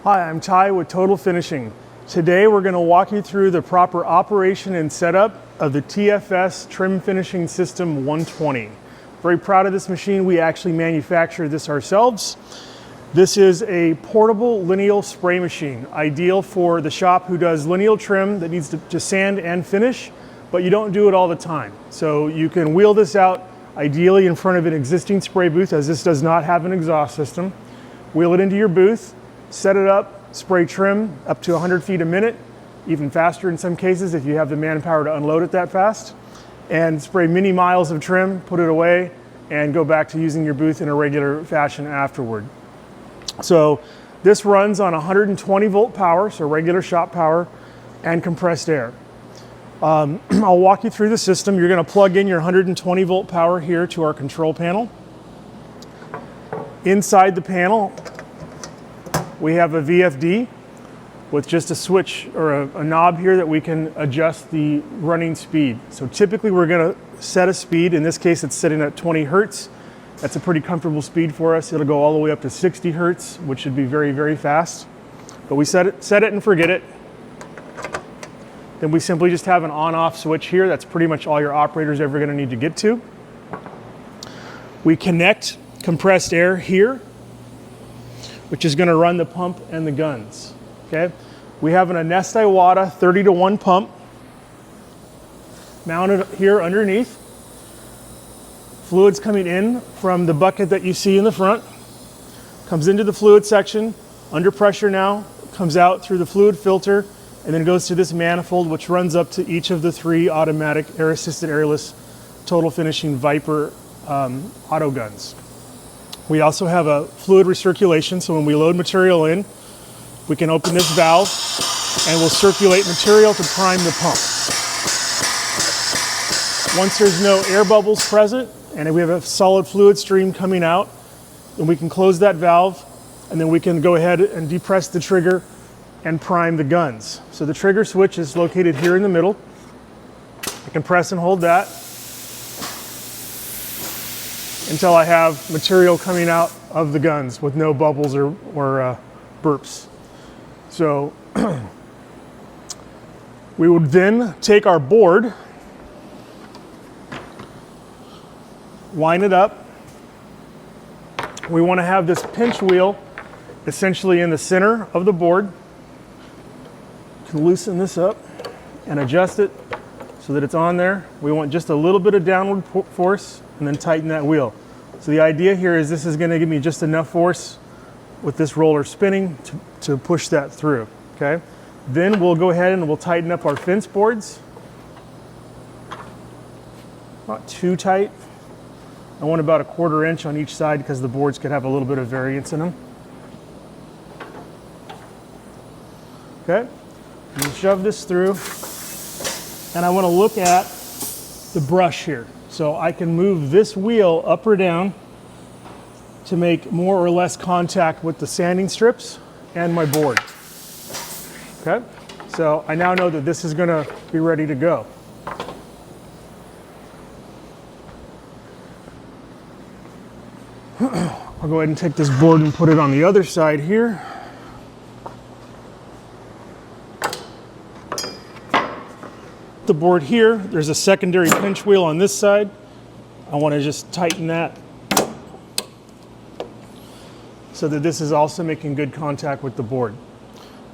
Hi, I'm Ty with Total Finishing. Today we're going to walk you through the proper operation and setup of the TFS Trim Finishing System 120. Very proud of this machine. We actually manufacture this ourselves. This is a portable lineal spray machine, ideal for the shop who does lineal trim that needs to sand and finish, but you don't do it all the time. So you can wheel this out ideally in front of an existing spray booth, as this does not have an exhaust system. Wheel it into your booth, set it up, spray trim up to 100 feet a minute, even faster in some cases if you have the manpower to unload it that fast, and spray many miles of trim, put it away, and go back to using your booth in a regular fashion afterward. So this runs on 120 volt power, so regular shop power, and compressed air. I'll walk you through the system. You're going to plug in your 120 volt power here to our control panel. Inside the panel, we have a VFD with just a switch or a knob here that we can adjust the running speed. So typically we're going to set a speed. In this case, it's sitting at 20 hertz. That's a pretty comfortable speed for us. It'll go all the way up to 60 hertz, which should be very, very fast. But we set it and forget it. Then we simply just have an on-off switch here. That's pretty much all your operator's ever going to need to get to. We connect compressed air here, which is going to run the pump and the guns. Okay, we have an Anest Iwata 30-to-1 pump mounted here underneath. Fluids coming in from the bucket that you see in the front, comes into the fluid section, under pressure now, comes out through the fluid filter, and then goes to this manifold which runs up to each of the 3 automatic air-assisted airless Total Finishing Viper auto guns. We also have a fluid recirculation, so when we load material in, we can open this valve and we'll circulate material to prime the pump. Once there's no air bubbles present and we have a solid fluid stream coming out, then we can close that valve and then we can go ahead and depress the trigger and prime the guns. So the trigger switch is located here in the middle. I can press and hold that until I have material coming out of the guns with no bubbles or burps. So we would then take our board, line it up. We want to have this pinch wheel essentially in the center of the board. You can loosen this up and adjust it so that it's on there. We want just a little bit of downward force and then tighten that wheel. So the idea here is this is going to give me just enough force with this roller spinning to push that through, okay? Then we'll go ahead and we'll tighten up our fence boards. Not too tight. I want about 1/4 inch on each side because the boards could have a little bit of variance in them. Okay, we'll shove this through. And I want to look at the brush here. So I can move this wheel up or down to make more or less contact with the sanding strips and my board. Okay, so I now know that this is going to be ready to go. I'll go ahead and take this board and put it on the other side here. The board here, there's a secondary pinch wheel on this side. I want to just tighten that so that this is also making good contact with the board.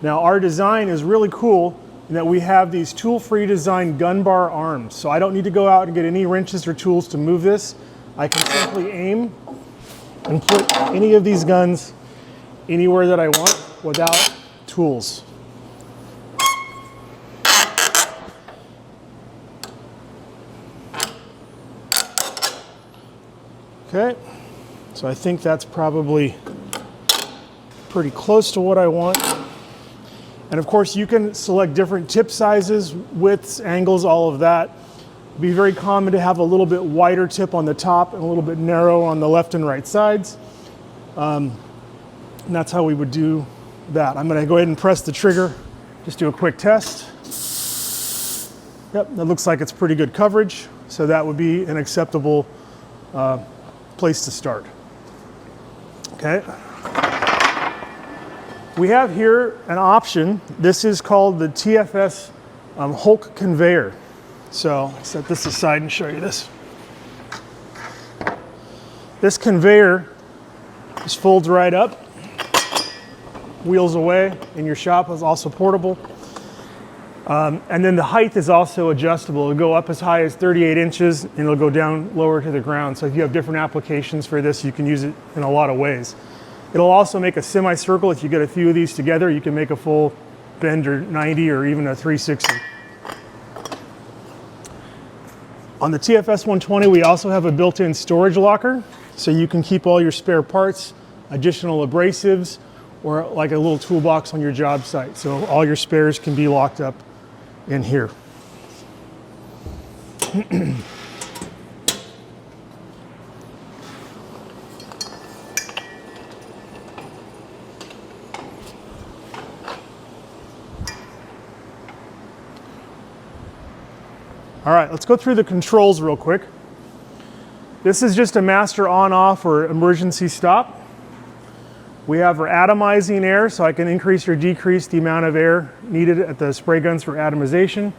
Now our design is really cool in that we have these tool-free design gun bar arms. So I don't need to go out and get any wrenches or tools to move this. I can simply aim and put any of these guns anywhere that I want without tools. Okay, so I think that's probably pretty close to what I want. And of course you can select different tip sizes, widths, angles, all of that. It'd be very common to have a little bit wider tip on the top and a little bit narrow on the left and right sides. And that's how we would do that. I'm going to go ahead and press the trigger, just do a quick test. Yep, that looks like it's pretty good coverage, so that would be an acceptable place to start. Okay. We have here an option. This is called the TFS Hulk Conveyor. So I'll set this aside and show you this. This conveyor just folds right up, wheels away in your shop. Is also portable. And then the height is also adjustable. It'll go up as high as 38 inches and it'll go down lower to the ground. So if you have different applications for this, you can use it in a lot of ways. It'll also make a semicircle. If you get a few of these together, you can make a full bend or 90 or even a 360. On the TFS 120, we also have a built-in storage locker. So you can keep all your spare parts, additional abrasives, or like a little toolbox on your job site. So all your spares can be locked up in here. All right, let's go through the controls real quick. This is just a master on-off or emergency stop. We have our atomizing air, so I can increase or decrease the amount of air needed at the spray guns for atomization.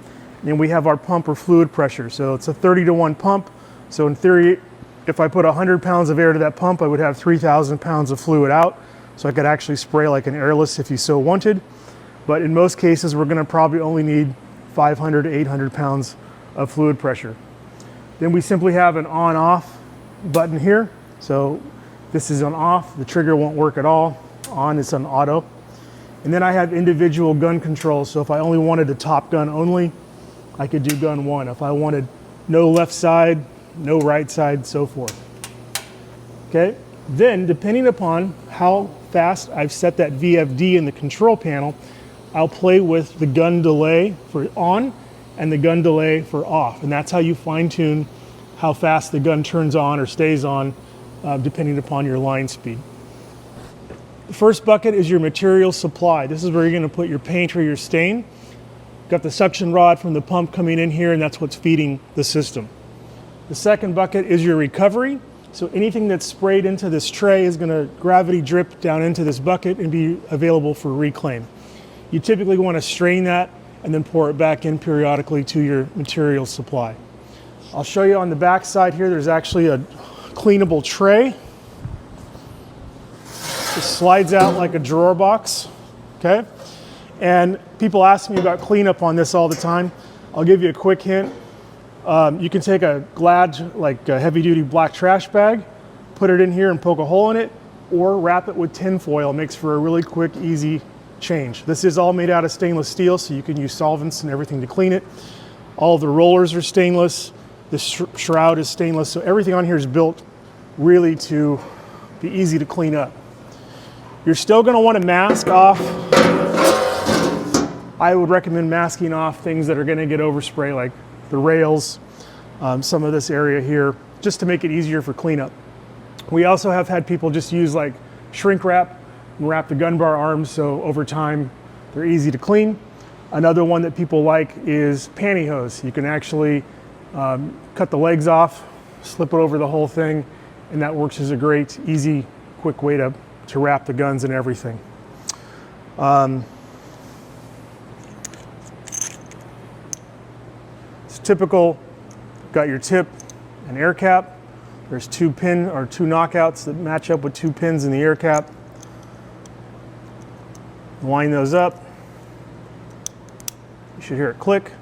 And we have our pump or fluid pressure. So it's a 30-to-1 pump. So in theory, if I put 100 pounds of air to that pump, I would have 3,000 pounds of fluid out. So I could actually spray like an airless if you so wanted. But in most cases, we're gonna probably only need 500 to 800 pounds of fluid pressure. Then we simply have an on-off button here. So this is on off, the trigger won't work at all. On is on auto. And then I have individual gun controls. So if I only wanted the top gun only, I could do gun 1. If I wanted no left side, no right side, so forth. Okay, then depending upon how fast I've set that VFD in the control panel, I'll play with the gun delay for on and the gun delay for off. And that's how you fine tune how fast the gun turns on or stays on, depending upon your line speed. The first bucket is your material supply. This is where you're gonna put your paint or your stain. Got the suction rod from the pump coming in here, and that's what's feeding the system. The second bucket is your recovery. So anything that's sprayed into this tray is gonna gravity drip down into this bucket and be available for reclaim. You typically wanna strain that and then pour it back in periodically to your material supply. I'll show you on the back side here, there's actually a cleanable tray. It slides out like a drawer box, okay? And people ask me about cleanup on this all the time. I'll give you a quick hint. You can take a Glad, like a heavy duty black trash bag, put it in here and poke a hole in it, or wrap it with tin foil. It makes for a really quick, easy change. This is all made out of stainless steel, so you can use solvents and everything to clean it. All the rollers are stainless. The shroud is stainless, so everything on here is built really to be easy to clean up. You're still gonna wanna mask off. I would recommend masking off things that are gonna get overspray, like the rails, some of this area here, just to make it easier for cleanup. We also have had people just use like shrink wrap and wrap the gun bar arms, so over time they're easy to clean. Another one that people like is pantyhose. You can actually cut the legs off, slip it over the whole thing, and that works as a great, easy, quick way to wrap the guns and everything. It's typical, got your tip and air cap. There's 2 pin or 2 knockouts that match up with 2 pins in the air cap. Line those up. You should hear it click.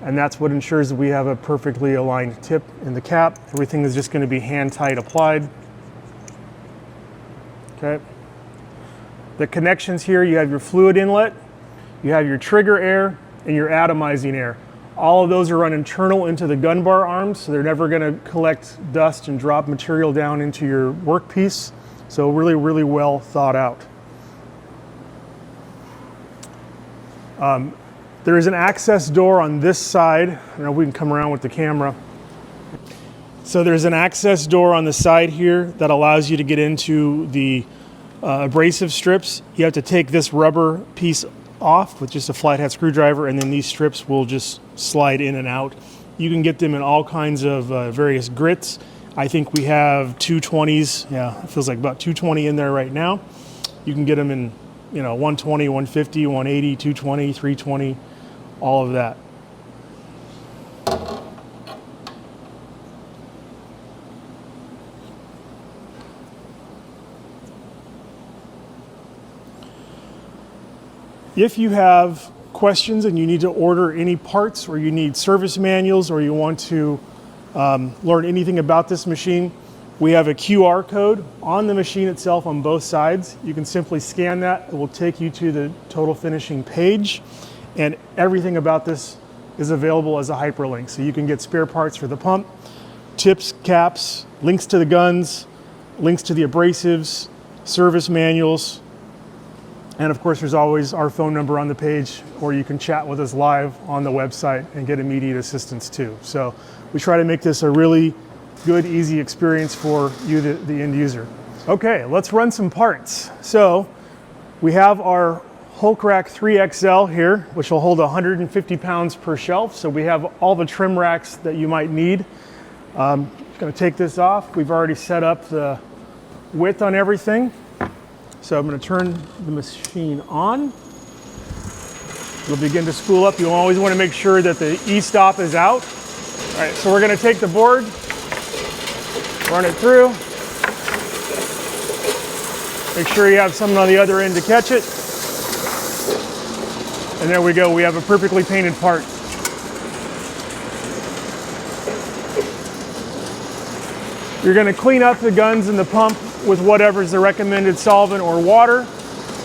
And that's what ensures that we have a perfectly aligned tip in the cap. Everything is just going to be hand tight applied. Okay. The connections here, you have your fluid inlet, you have your trigger air, and your atomizing air. All of those are run internal into the gun bar arms, so they're never going to collect dust and drop material down into your workpiece. So really, really well thought out. There is an access door on this side. I don't know if we can come around with the camera. So there's an access door on the side here that allows you to get into the abrasive strips. You have to take this rubber piece off with just a flathead screwdriver, and then these strips will just slide in and out. You can get them in all kinds of various grits. I think we have 220s. Yeah, it feels like about 220 in there right now. You can get them in you know, 120, 150, 180, 220, 320, all of that. If you have questions and you need to order any parts, or you need service manuals, or you want to learn anything about this machine, we have a QR code on the machine itself on both sides. You can simply scan that. It will take you to the Total Finishing page, and everything about this is available as a hyperlink. So you can get spare parts for the pump, tips, caps, links to the guns, links to the abrasives, service manuals, and of course there's always our phone number on the page, or you can chat with us live on the website and get immediate assistance too. So we try to make this a really good, easy experience for you, the end user. Okay, let's run some parts. So we have our Hulk Rack 3XL here, which will hold 150 pounds per shelf. So we have all the trim racks that you might need. I'm going to take this off. We've already set up the width on everything. So I'm going to turn the machine on. It'll begin to spool up. You always want to make sure that the e-stop is out. All right, so we're going to take the board, run it through. Make sure you have something on the other end to catch it. And there we go, we have a perfectly painted part. You're going to clean up the guns and the pump with whatever's the recommended solvent or water.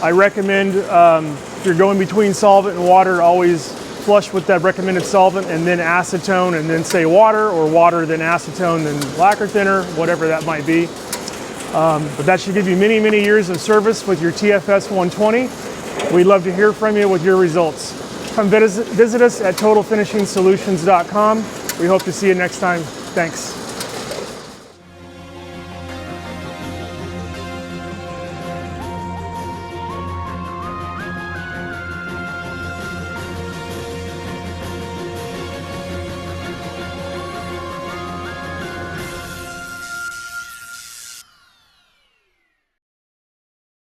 I recommend, if you're going between solvent and water, always flush with that recommended solvent and then acetone, and then say water, or water then acetone then lacquer thinner, whatever that might be. But that should give you many, many years of service with your TFS 120. We'd love to hear from you with your results. Come visit us at TotalFinishingSolutions.com. We hope to see you next time. Thanks.